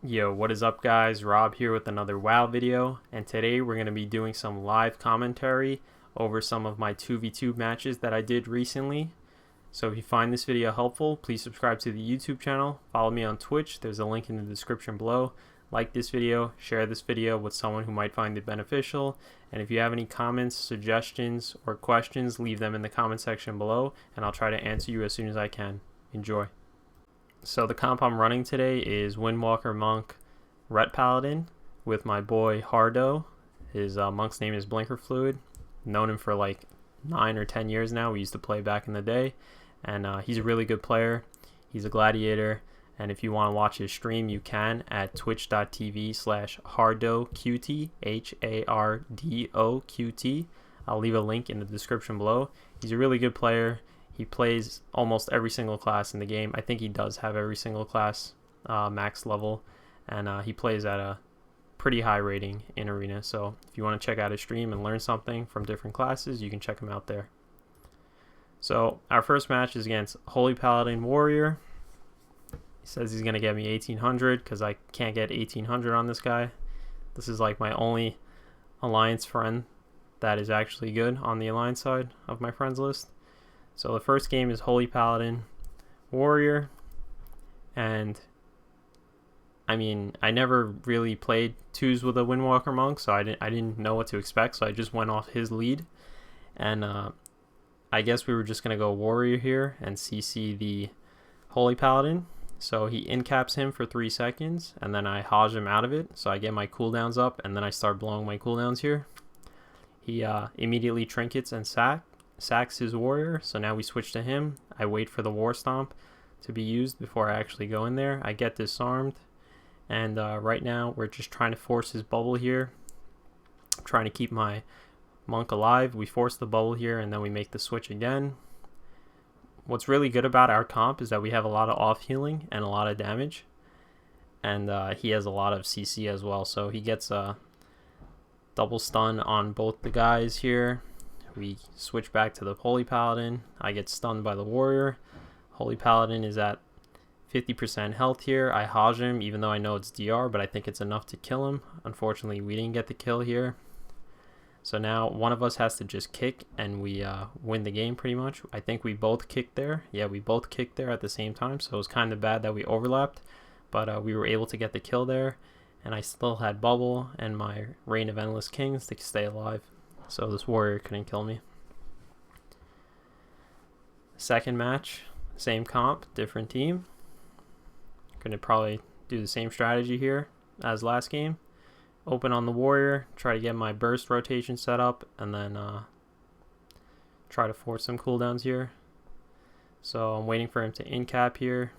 Yo, what is up guys? Rob here with another WoW video, and today we're going to be doing some live commentary over some of my 2v2 matches that I did recently. So if you find this video helpful, please subscribe to the YouTube channel, follow me on Twitch, there's a link in the description below. Like this video, share this video with someone who might find it beneficial, and if you have any comments, suggestions, or questions, leave them in the comment section below, and I'll try to answer you as soon as I can. Enjoy. So the comp I'm running today is Windwalker Monk Ret Paladin with my boy Hardo. His monk's name is Blinker Fluid. Known him for like 9 or 10 years now. We used to play back in the day, and he's a really good player. He's a gladiator, and if you want to watch his stream, you can at twitch.tv/HardoQT, HARDOQT. I'll leave a link in the description below. He's a really good player. He plays almost every single class in the game. I think he does have every single class max level, and he plays at a pretty high rating in Arena. So if you want to check out his stream and learn something from different classes, you can check him out there. So our first match is against Holy Paladin Warrior. He says he's going to get me 1800 because I can't get 1800 on this guy. This is like my only alliance friend that is actually good on the alliance side of my friends list. So the first game is Holy Paladin Warrior, and I mean, I never really played twos with a Windwalker Monk, so I didn't know what to expect, so I just went off his lead, and I guess we were just going to go Warrior here and CC the Holy Paladin. So he incaps him for 3 seconds, and then I Hajj him out of it, so I get my cooldowns up, and then I start blowing my cooldowns here. He immediately trinkets and sacks his warrior, so now we switch to him. I wait for the war stomp to be used before I actually go in there. I get disarmed, and right now we're just trying to force his bubble here, trying to keep my monk alive. We force the bubble here, and then we make the switch again. What's really good about our comp is that we have a lot of off healing and a lot of damage, and he has a lot of CC as well, so he gets a double stun on both the guys here. We switch back to the Holy Paladin. I get stunned by the warrior. Holy Paladin is at 50% health here. I Hajj him even though I know it's DR, but I think it's enough to kill him. Unfortunately, we didn't get the kill here. So now one of us has to just kick, and we win the game pretty much. I think we both kicked there. Yeah, we both kicked there at the same time, so it was kind of bad that we overlapped, but we were able to get the kill there, and I still had bubble and my Reign of Endless Kings to stay alive. So this warrior couldn't kill me. Second match, same comp, different team. Gonna probably do the same strategy here as last game. Open on the warrior, try to get my burst rotation set up, and then try to force some cooldowns here. So I'm waiting for him to incap here.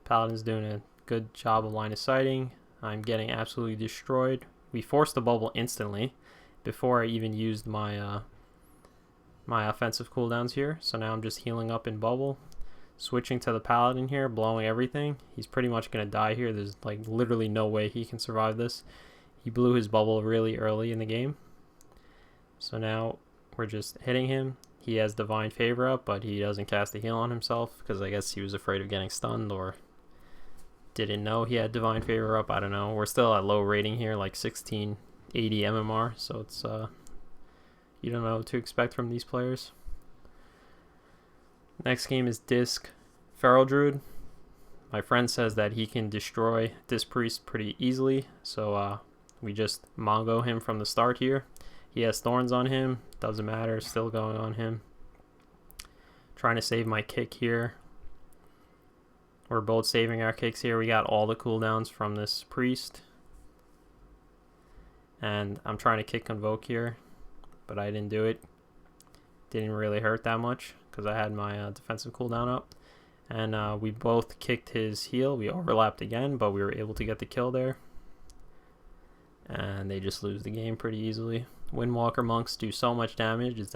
Paladin's doing a good job of line of sighting. I'm getting absolutely destroyed. We forced the bubble instantly before I even used my my offensive cooldowns here. So now I'm just healing up in bubble, switching to the Paladin here, blowing everything. He's pretty much gonna die here. There's like literally no way he can survive this. He blew his bubble really early in the game, so now we're just hitting him. He has Divine Favor up, but he doesn't cast a heal on himself because I guess he was afraid of getting stunned or didn't know he had Divine Favor up. I don't know. We're still at low rating here, like 1680 MMR, so it's you don't know what to expect from these players. Next game is Disc Feral Druid. My friend says that he can destroy Disc Priest pretty easily, so we just Mongo him from the start here. He has thorns on him, doesn't matter, still going on him. Trying to save my kick here. We're both saving our kicks here. We got all the cooldowns from this priest, and I'm trying to kick Convoke here, but I didn't do it. Didn't really hurt that much because I had my defensive cooldown up, and we both kicked his heal. We overlapped again, but we were able to get the kill there, and they just lose the game pretty easily. Windwalker monks do so much damage, it's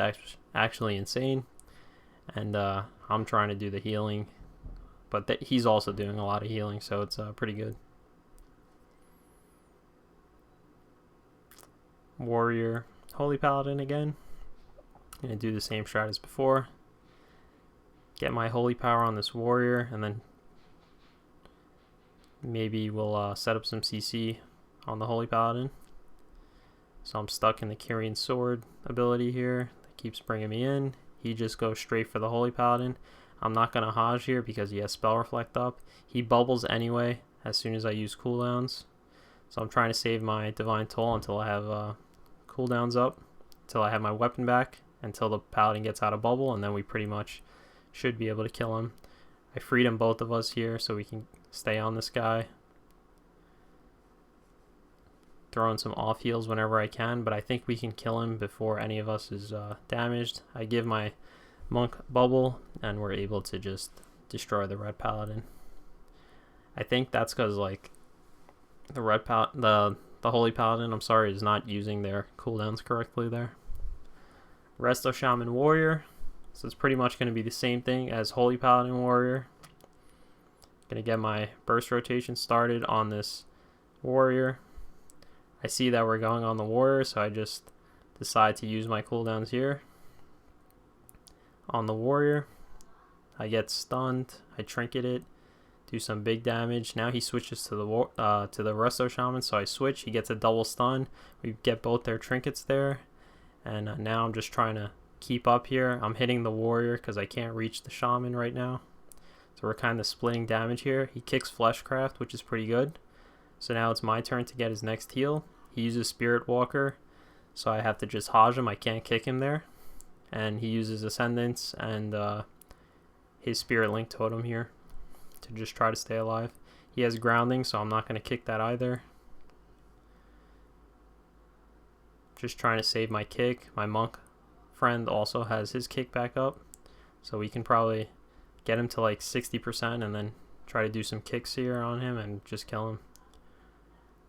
actually insane, and I'm trying to do the healing, but he's also doing a lot of healing, so it's pretty good. Warrior Holy Paladin again. Gonna do the same strat as before. Get my holy power on this warrior, and then maybe we'll set up some CC on the Holy Paladin. So I'm stuck in the Kyrian Sword ability here. That keeps bringing me in. He just goes straight for the Holy Paladin. I'm not going to Hajj here because he has Spell Reflect up. He bubbles anyway as soon as I use cooldowns. So I'm trying to save my Divine Toll until I have cooldowns up, until I have my weapon back, until the Paladin gets out of bubble, and then we pretty much should be able to kill him. I freed him both of us here so we can stay on this guy. Throwing some off heals whenever I can, but I think we can kill him before any of us is damaged. I give my monk bubble and we're able to just destroy the Ret Paladin. I think that's because like the Holy Paladin, I'm sorry, is not using their cooldowns correctly there. Resto Shaman Warrior. So it's pretty much going to be the same thing as Holy Paladin Warrior. Going to get my burst rotation started on this Warrior. I see that we're going on the Warrior, so I just decide to use my cooldowns here. On the Warrior, I get stunned, I trinket it, do some big damage. Now he switches to the Resto Shaman, so I switch. He gets a double stun. We get both their trinkets there, and now I'm just trying to keep up here. I'm hitting the Warrior because I can't reach the Shaman right now. So we're kind of splitting damage here. He kicks Fleshcraft, which is pretty good. So now it's my turn to get his next heal. He uses Spirit Walker, so I have to just Hajj him. I can't kick him there. And he uses Ascendance and his Spirit Link Totem here to just try to stay alive. He has Grounding, so I'm not going to kick that either. Just trying to save my kick. My monk friend also has his kick back up, so we can probably get him to like 60% and then try to do some kicks here on him and just kill him.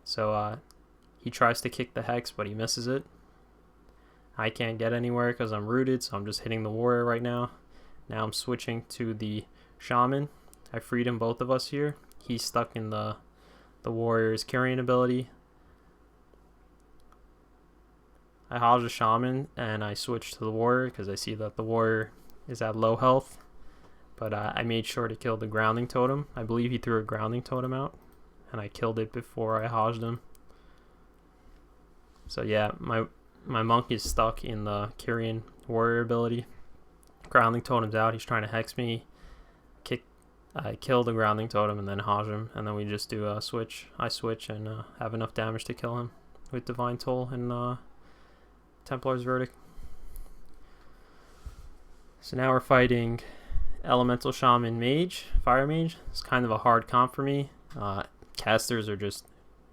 So he tries to kick the Hex, but he misses it. I can't get anywhere because I'm rooted, so I'm just hitting the Warrior right now. Now I'm switching to the Shaman. I freed him, both of us here. He's stuck in the Warrior's Kyrian ability. I Hajj the Shaman and I switch to the Warrior because I see that the Warrior is at low health. But I made sure to kill the Grounding Totem. I believe he threw a Grounding Totem out, and I killed it before I Hajjed him. So yeah, my monk is stuck in the Kyrian Warrior ability. Grounding Totem's out. He's trying to Hex me. I kill the Grounding Totem and then Hajj him, and then we just do a switch. I switch and have enough damage to kill him with Divine Toll and Templar's Verdict. So now we're fighting Elemental Shaman Mage, Fire Mage. It's kind of a hard comp for me. Casters are just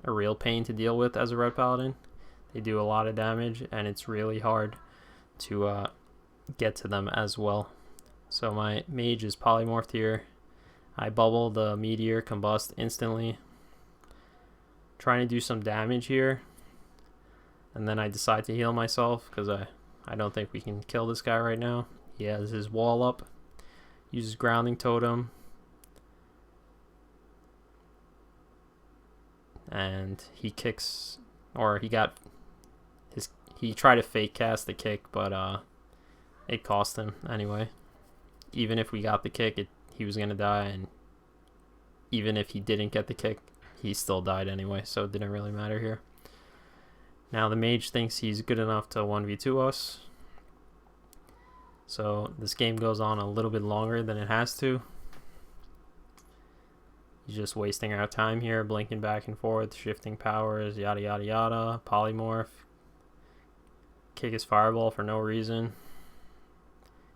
a real pain to deal with as a Ret Paladin. They do a lot of damage and it's really hard to get to them as well. So my Mage is polymorphed here. I bubble the Meteor, combust instantly. Trying to do some damage here. And then I decide to heal myself because I don't think we can kill this guy right now. He has his wall up. Uses Grounding Totem. And he kicks, or he tried to fake cast the kick, but it cost him anyway. Even if we got the kick, he was going to die, and even if he didn't get the kick, he still died anyway, so it didn't really matter here. Now the Mage thinks he's good enough to 1v2 us. So this game goes on a little bit longer than it has to. He's just wasting our time here, blinking back and forth, shifting powers, yada yada yada, polymorph. Kick his fireball for no reason. You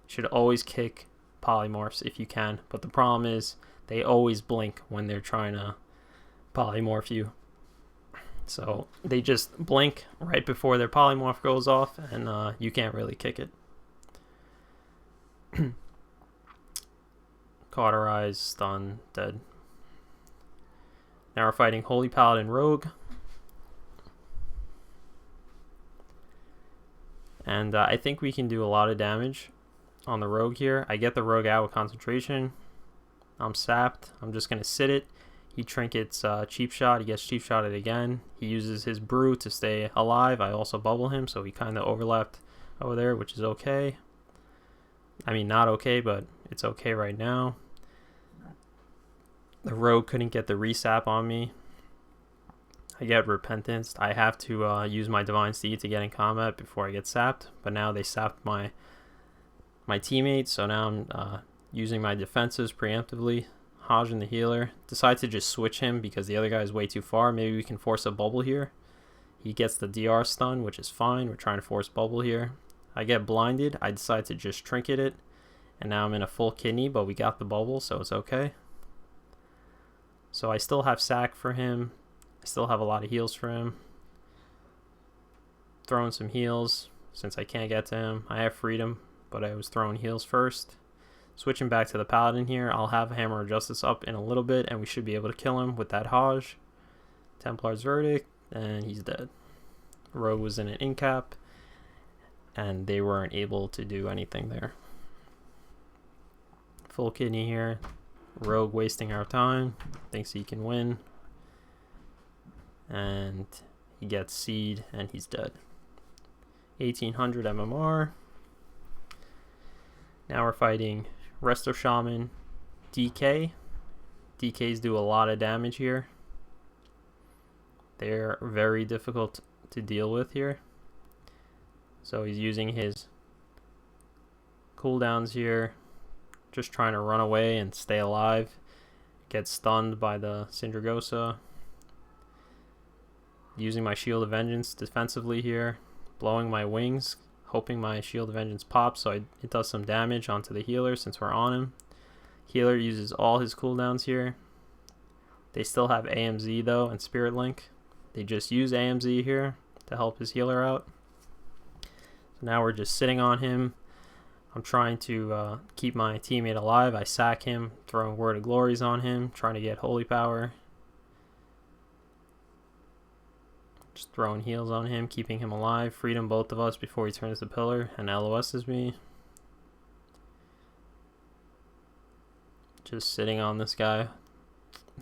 should always kick polymorphs if you can, but the problem is they always blink when they're trying to polymorph you. So they just blink right before their polymorph goes off, and you can't really kick it. Cauterize, stun, dead. Now we're fighting Holy Paladin Rogue. And I think we can do a lot of damage on the Rogue here. I get the Rogue out with concentration. I'm sapped. I'm just going to sit it. He trinkets cheap shot. He gets cheap shotted again. He uses his brew to stay alive. I also bubble him, so he kind of overlapped over there, which is okay. I mean, not okay, but it's okay right now. The rogue couldn't get the resap on me. I get repentance. I have to use my divine steed to get in combat before I get sapped, but now they sapped my teammates, so now I'm using my defenses preemptively. Hajin the healer. Decide to just switch him because the other guy is way too far. Maybe we can force a bubble here. He gets the DR stun, which is fine. We're trying to force bubble here. I get blinded. I decide to just trinket it, and now I'm in a full kidney, but we got the bubble, so it's okay. So I still have sack for him. I still have a lot of heals for him. Throwing some heals since I can't get to him. I have freedom, but I was throwing heals first. Switching back to the Paladin here. I'll have Hammer of Justice up in a little bit, and we should be able to kill him with that Hajj. Templar's Verdict, and he's dead. Rogue was in an incap, and they weren't able to do anything there. Full kidney here. Rogue wasting our time. Thinks he can win. And he gets seed, and he's dead. 1800 MMR. Now we're fighting Resto Shaman DK. DKs do a lot of damage here. They're very difficult to deal with here. So he's using his cooldowns here. Just trying to run away and stay alive. Gets stunned by the Syndragosa. Using my Shield of Vengeance defensively here. Blowing my wings. Hoping my Shield of Vengeance pops so it does some damage onto the healer since we're on him. Healer uses all his cooldowns here. They still have AMZ though and Spirit Link. They just use AMZ here to help his healer out. So now we're just sitting on him. I'm trying to keep my teammate alive. I sack him, throwing Word of Glories on him, trying to get Holy Power. Just throwing heals on him, keeping him alive. Freedom both of us before he turns the pillar and LOSs me. Just sitting on this guy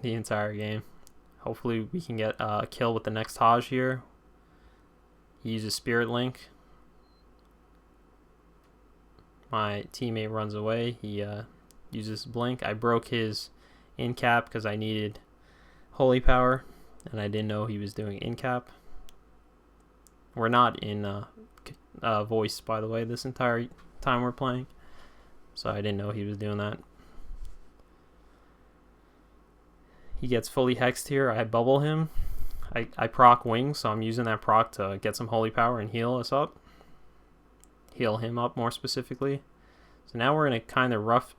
the entire game. Hopefully we can get a kill with the next Hajj here. He uses Spirit Link. My teammate runs away. He uses Blink. I broke his in-cap because I needed Holy Power, and I didn't know he was doing in-cap. We're not in voice, by the way, this entire time we're playing, so I didn't know he was doing that. He gets fully hexed here. I bubble him. I proc wings, so I'm using that proc to get some Holy Power and heal us up. Heal him up more specifically. So now we're in a kind of rough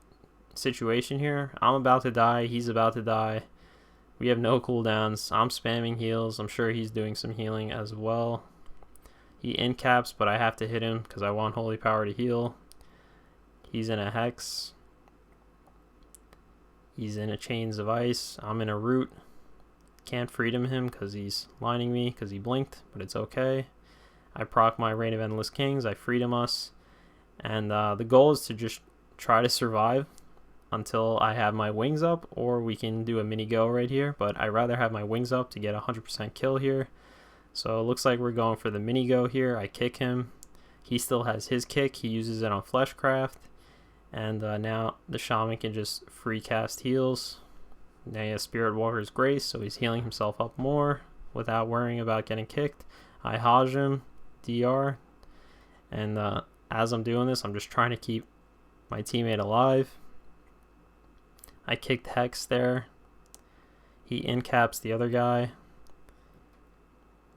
situation here. I'm about to die. He's about to die. We have no cooldowns. I'm spamming heals. I'm sure he's doing some healing as well. He incaps, but I have to hit him because I want Holy Power to heal. He's in a Hex. He's in a Chains of Ice. I'm in a Root. Can't freedom him because he's lining me because he blinked, but it's okay. I proc my Reign of Endless Kings. I freedom us. And the goal is to just try to survive until I have my wings up, or we can do a mini go right here, but I'd rather have my wings up to get 100% kill here. So it looks like we're going for the mini go here. I kick him. He still has his kick. He uses it on Fleshcraft. And now the Shaman can just free cast heals. Now he has Spirit Walker's Grace, so he's healing himself up more without worrying about getting kicked. I Hajj him, DR. And as I'm doing this, I'm just trying to keep my teammate alive. I kicked Hex there. He incaps the other guy.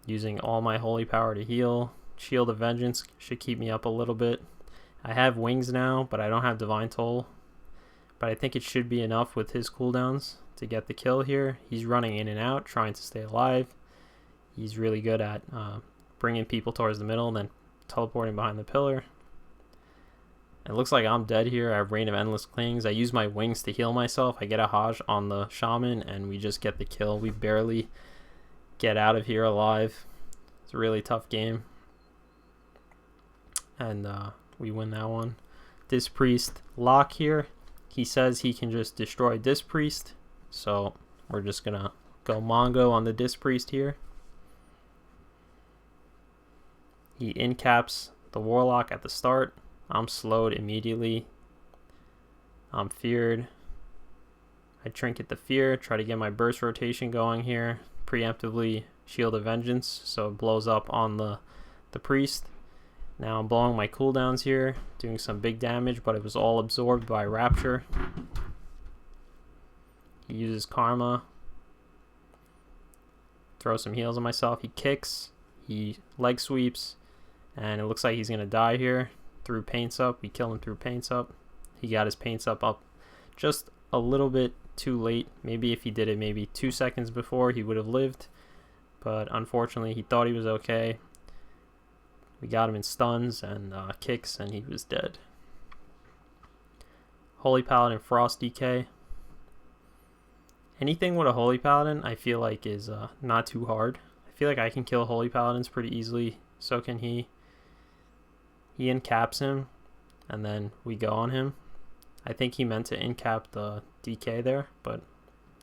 Using all my Holy Power to heal. Shield of Vengeance should keep me up a little bit. I have wings now, but I don't have Divine Toll. But I think it should be enough with his cooldowns to get the kill here. He's running in and out, trying to stay alive. He's really good at bringing people towards the middle and then teleporting behind the pillar. It looks like I'm dead here. I have Reign of Endless Kings. I use my wings to heal myself. I get a Hajj on the Shaman, and we just get the kill. We barely get out of here alive. It's a really tough game. And we win that one. Disc Priest lock here. He says he can just destroy Disc Priest. So we're just going to go Mongo on the Disc Priest here. He incaps the Warlock at the start. I'm slowed immediately. I'm feared. I trinket the fear, try to get my burst rotation going here, preemptively Shield of Vengeance so it blows up on the priest. Now I'm blowing my cooldowns here, doing some big damage, but it was all absorbed by Rapture. He uses Karma. Throw some heals on myself. He kicks. He leg sweeps. And it looks like he's going to die here through Paints Up. We kill him through Paints Up. He got his Paints Up just a little bit too late. Maybe if he did it maybe 2 seconds before, he would have lived. But unfortunately, he thought he was okay. We got him in stuns and kicks, and he was dead. Holy Paladin Frost DK. Anything with a Holy Paladin, I feel like is not too hard. I feel like I can kill Holy Paladins pretty easily. So can he. He incaps him, and then we go on him. I think he meant to incap the DK there, but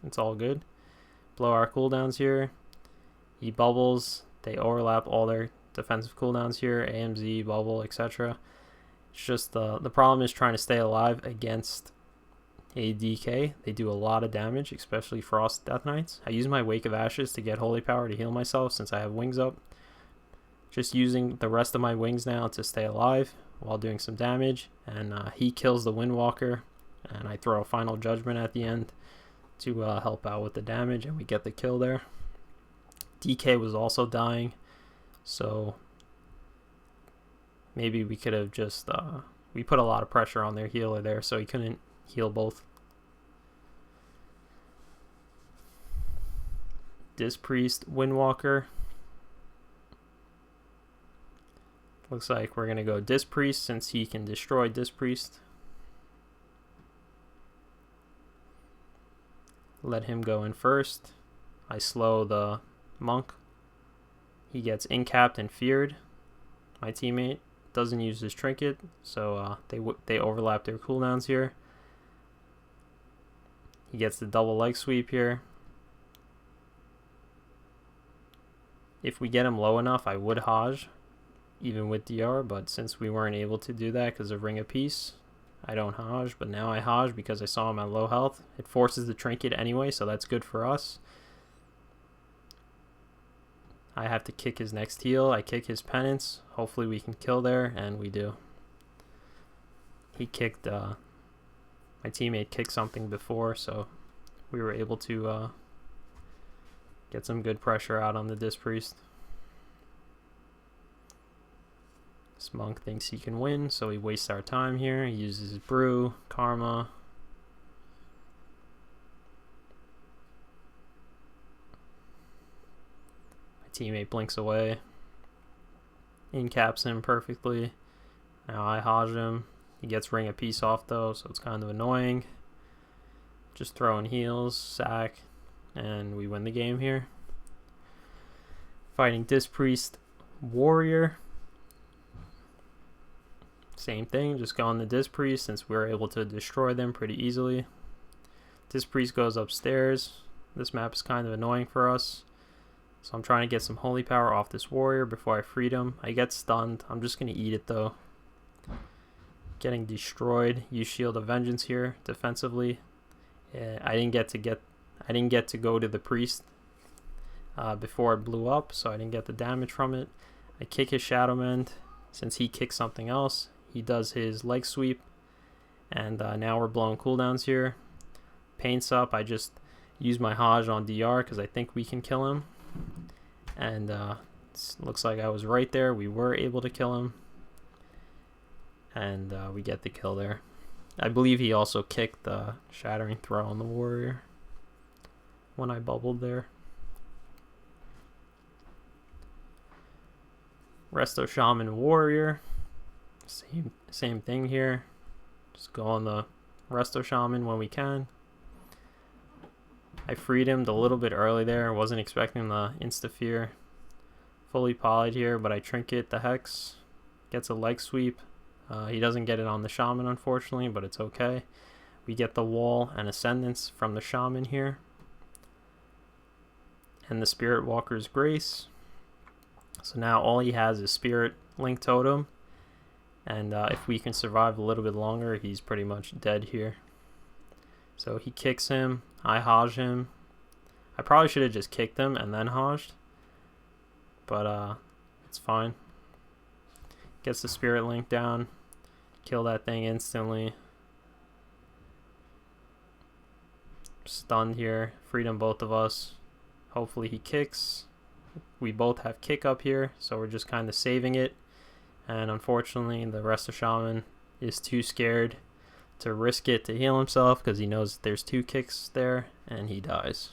it's all good. Blow our cooldowns here. He bubbles. They overlap all their defensive cooldowns here, AMZ, bubble, etc. It's just the problem is trying to stay alive against a DK. They do a lot of damage, especially Frost Death Knights. I use my Wake of Ashes to get Holy Power to heal myself since I have wings up. Just using the rest of my wings now to stay alive while doing some damage. And he kills the Windwalker, and I throw a Final Judgment at the end to help out with the damage, and we get the kill there. DK was also dying. So maybe we could have just we put a lot of pressure on their healer there, so he couldn't heal both. Dispriest Windwalker. Looks like we're gonna go Dispriest since he can destroy Dispriest. Let him go in first. I slow the monk. He gets incapped and feared. My teammate doesn't use his trinket, so they overlap their cooldowns here. He gets the double leg sweep here. If we get him low enough, I would Hajj, even with DR, but since we weren't able to do that because of Ring of Peace, I don't Hajj, but now I Hajj because I saw him at low health. It forces the trinket anyway, so that's good for us. I have to kick his next heal. I kick his penance. Hopefully we can kill there, and we do. He kicked, my teammate kicked something before, so we were able to get some good pressure out on the Dispriest. This monk thinks he can win, so he wastes our time here. He uses his brew, karma. Teammate blinks away, incaps him perfectly. Now I Hajj him. He gets Ring of Peace off though, so it's kind of annoying. Just throwing heals, sack, and we win the game here. Fighting Dispriest Warrior. Same thing, just go on the Dispriest since we were able to destroy them pretty easily. Dispriest goes upstairs. This map is kind of annoying for us. So I'm trying to get some holy power off this warrior before I freed him. I get stunned. I'm just going to eat it though. Getting destroyed. Use Shield of Vengeance here defensively. I didn't get to go to the priest before it blew up, so I didn't get the damage from it. I kick his Shadowland. Since he kicks something else, he does his leg sweep, and now we're blowing cooldowns here. Paints Up. I just use my Hajj on DR because I think we can kill him. And looks like I was right there. We were able to kill him, and we get the kill there. I believe he also kicked the Shattering Throw on the warrior when I bubbled there. Resto Shaman Warrior. Same thing here. Just go on the Resto Shaman when we can. I freed him a little bit early there. Wasn't expecting the insta-fear. Fully polyed here, but I trinket the Hex. Gets a leg sweep. He doesn't get it on the Shaman, unfortunately, but it's okay. We get the wall and Ascendance from the Shaman here. And the Spirit Walker's Grace. So now all he has is Spirit Link Totem. And if we can survive a little bit longer, he's pretty much dead here. So he kicks him. I Haj him. I probably should have just kicked him and then Hajed. But it's fine. Gets the Spirit Link down. Kill that thing instantly. Stunned here. Freedom both of us. Hopefully he kicks. We both have kick up here, so we're just kind of saving it. And unfortunately, the Resto Shaman is too scared to risk it to heal himself because he knows there's 2 kicks there, and he dies.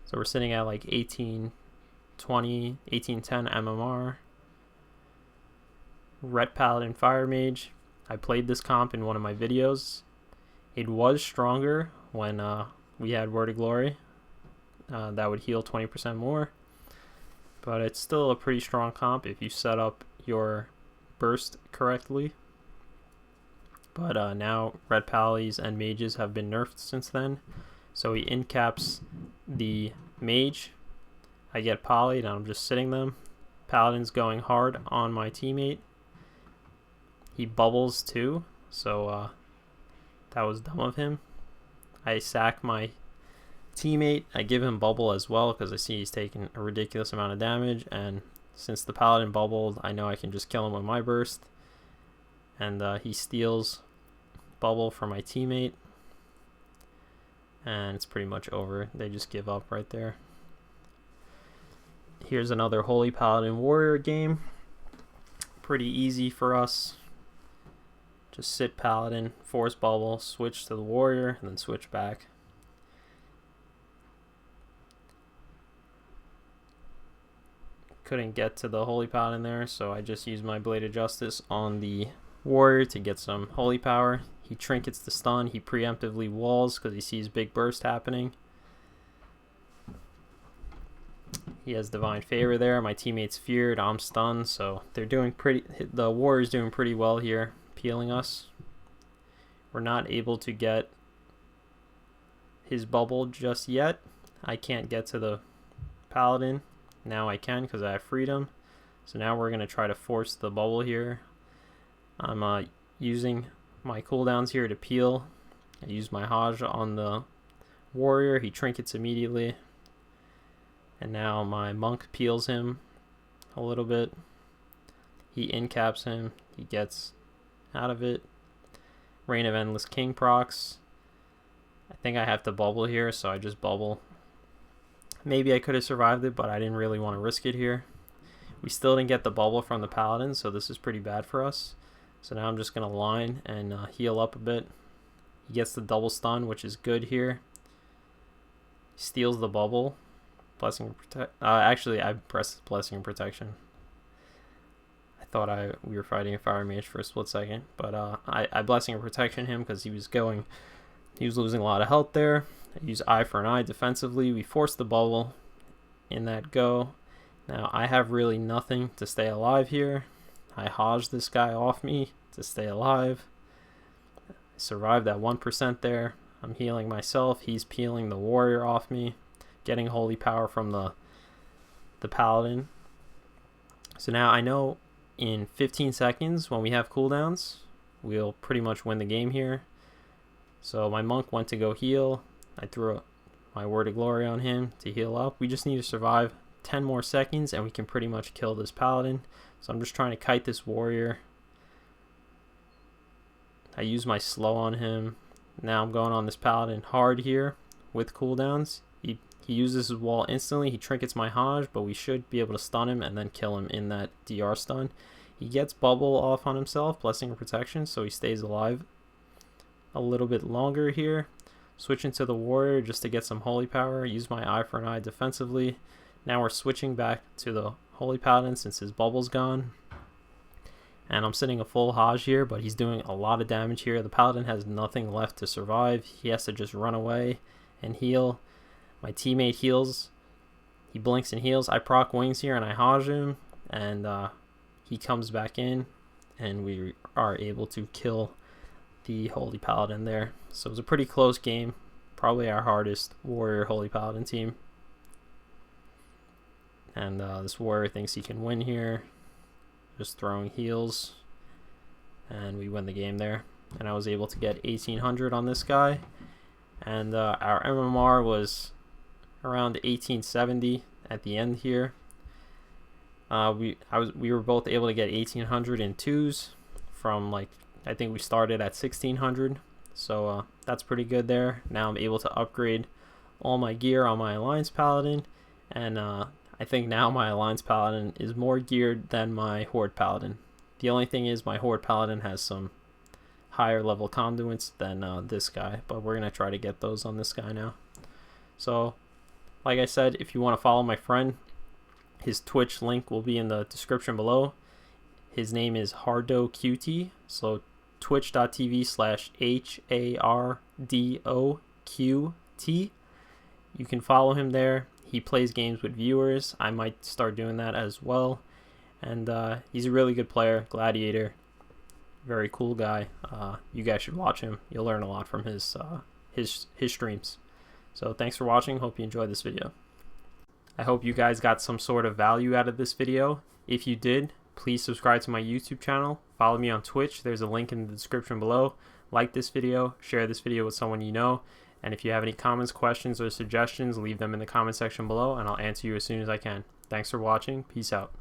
So we're sitting at like 1820, 1810 MMR. Ret Paladin Mage. I played this comp in one of my videos. It was stronger when we had Word of Glory. That would heal 20% more. But it's still a pretty strong comp if you set up your burst correctly. But now Red Pallies and Mages have been nerfed since then. So he incaps the Mage. I get Polyed and I'm just sitting them. Paladin's going hard on my teammate. He bubbles too, so that was dumb of him. I sack my teammate. I give him bubble as well because I see he's taking a ridiculous amount of damage, and since the Paladin bubbled, I know I can just kill him with my burst. And he steals bubble from my teammate, and it's pretty much over. They just give up right there. Here's another Holy Paladin Warrior game. Pretty easy for us. Just sit Paladin, force bubble, switch to the Warrior, and then switch back. Couldn't get to the Holy Paladin there, so I just used my Blade of Justice on the Warrior to get some Holy Power. He trinkets the stun, he preemptively walls because he sees big burst happening. He has Divine Favor there. My teammate's feared, I'm stunned, so they're doing pretty. The Warrior's doing pretty well here, peeling us. We're not able to get his bubble just yet. I can't get to the Paladin. Now I can because I have freedom. So now we're going to try to force the bubble here. I'm using my cooldowns here to peel. I use my Haj on the Warrior. He trinkets immediately. And now my Monk peels him a little bit. He incaps him. He gets out of it. Reign of Endless King procs. I think I have to bubble here, so I just bubble. Maybe I could have survived it, but I didn't really want to risk it here. We still didn't get the bubble from the Paladin, so this is pretty bad for us. So now I'm just going to line and heal up a bit. He gets the double stun, which is good here. He steals the bubble. Blessing and Protect. Actually, I pressed Blessing and Protection. I thought we were fighting a Fire Mage for a split second, but I Blessing and Protection him because he was losing a lot of health there. I use Eye for an Eye defensively. We force the bubble in that go. Now I have really nothing to stay alive here. I Haj this guy off me to stay alive. I survived that 1% there. I'm healing myself. He's peeling the Warrior off me. Getting Holy Power from the Paladin. So now I know in 15 seconds when we have cooldowns, we'll pretty much win the game here. So my Monk went to go heal. I threw my Word of Glory on him to heal up. We just need to survive 10 more seconds and we can pretty much kill this Paladin. So I'm just trying to kite this Warrior. I use my slow on him. Now I'm going on this Paladin hard here with cooldowns. He uses his wall instantly. He trinkets my Haj, but we should be able to stun him and then kill him in that DR stun. He gets bubble off on himself, Blessing and Protection, so he stays alive a little bit longer here. Switching to the Warrior just to get some Holy Power. Use my Eye for an Eye defensively. Now we're switching back to the Holy Paladin since his bubble's gone. And I'm sitting a full Haj here, but he's doing a lot of damage here. The Paladin has nothing left to survive. He has to just run away and heal. My teammate heals. He blinks and heals. I proc Wings here and I Haj him. And he comes back in. And we are able to kill the Holy Paladin there. So it was a pretty close game. Probably our hardest Warrior Holy Paladin team. And this Warrior thinks he can win here. Just throwing heals. And we win the game there. And I was able to get 1800 on this guy. and our MMR was around 1870 at the end here. We were both able to get 1800 in twos from, like, I think we started at 1600, so that's pretty good there. Now I'm able to upgrade all my gear on my Alliance Paladin, and I think now my Alliance Paladin is more geared than my Horde Paladin. The only thing is my Horde Paladin has some higher level conduits than this guy, but we're gonna try to get those on this guy now. So like I said, if you want to follow my friend, his Twitch link will be in the description below. His name is HardoQT, so twitch.tv/HARDOQT. You can follow him there. He plays games with viewers. I might start doing that as well. And he's a really good player, Gladiator. Very cool guy. You guys should watch him. You'll learn a lot from his streams. So thanks for watching. Hope you enjoyed this video. I hope you guys got some sort of value out of this video. If you did, please subscribe to my YouTube channel. Follow me on Twitch. There's a link in the description below. Like this video. Share this video with someone you know. And if you have any comments, questions, or suggestions, leave them in the comment section below, and I'll answer you as soon as I can. Thanks for watching. Peace out.